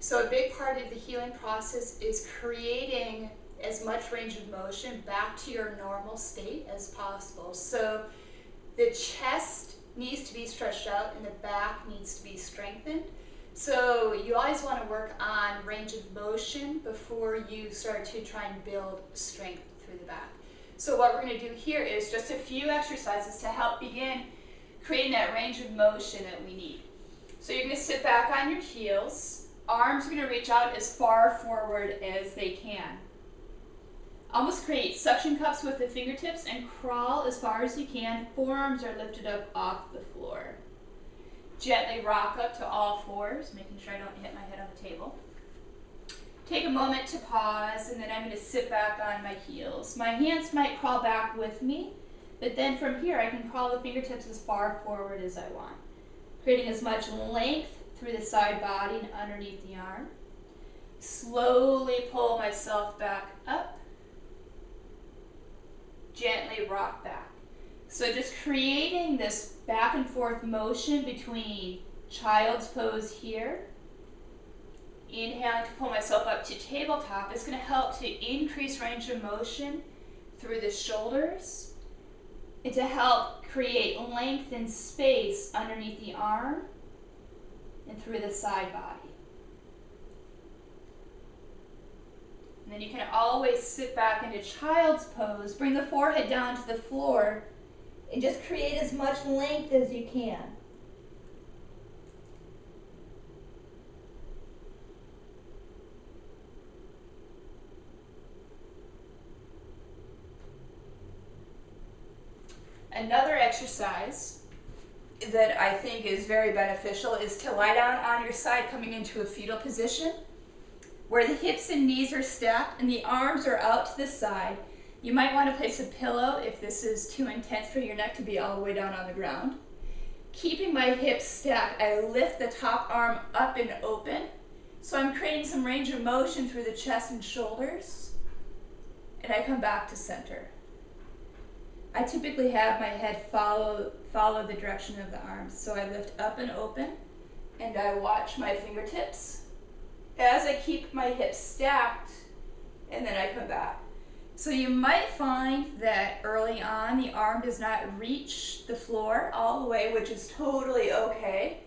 So a big part of the healing process is creating as much range of motion back to your normal state as possible. So the chest needs to be stretched out and the back needs to be strengthened. So you always want to work on range of motion before you start to try and build strength through the back. So what we're going to do here is just a few exercises to help begin creating that range of motion that we need. So you're going to sit back on your heels. Arms are going to reach out as far forward as they can. Almost create suction cups with the fingertips and crawl as far as you can. Forearms are lifted up off the floor. Gently rock up to all fours, making sure I don't hit my head on the table. Take a moment to pause, and then I'm going to sit back on my heels. My hands might crawl back with me, but then from here I can crawl the fingertips as far forward as I want, creating as much length through the side body and underneath the arm. Slowly pull myself back up. Gently rock back. So just creating this back and forth motion between child's pose here. Inhaling to pull myself up to tabletop is going to help to increase range of motion through the shoulders and to help create length and space underneath the arm and through the side body. And then you can always sit back into child's pose, bring the forehead down to the floor, and just create as much length as you can. Another exercise that I think is very beneficial is to lie down on your side coming into a fetal position where the hips and knees are stacked and the arms are out to the side. You might want to place a pillow if this is too intense for your neck to be all the way down on the ground. Keeping my hips stacked, I lift the top arm up and open. So I'm creating some range of motion through the chest and shoulders. And I come back to center. I typically have my head follow the direction of the arms. So I lift up and open, and I watch my fingertips as I keep my hips stacked, and then I come back. So you might find that early on the arm does not reach the floor all the way, which is totally okay.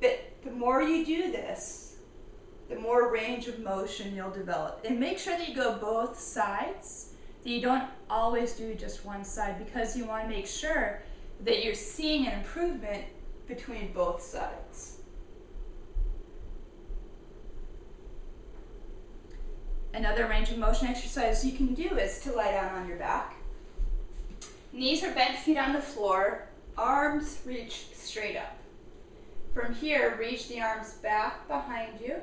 But the more you do this, the more range of motion you'll develop. And make sure that you go both sides, that you don't always do just one side, because you want to make sure that you're seeing an improvement between both sides. Another range of motion exercise you can do is to lie down on your back. Knees are bent, feet on the floor, arms reach straight up. From here, reach the arms back behind you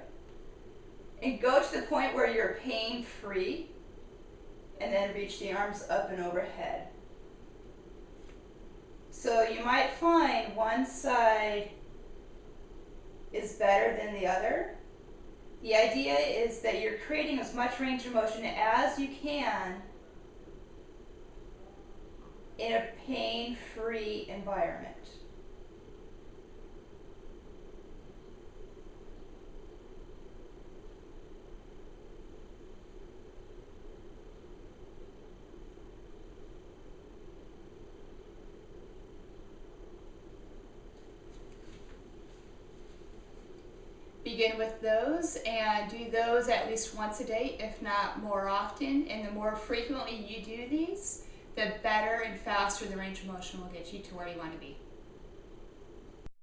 and go to the point where you're pain-free, and then reach the arms up and overhead. So you might find one side is better than the other. The idea is that you're creating as much range of motion as you can in a pain-free environment. Begin with those and do those at least once a day, if not more often. And the more frequently you do these, the better and faster the range of motion will get you to where you want to be.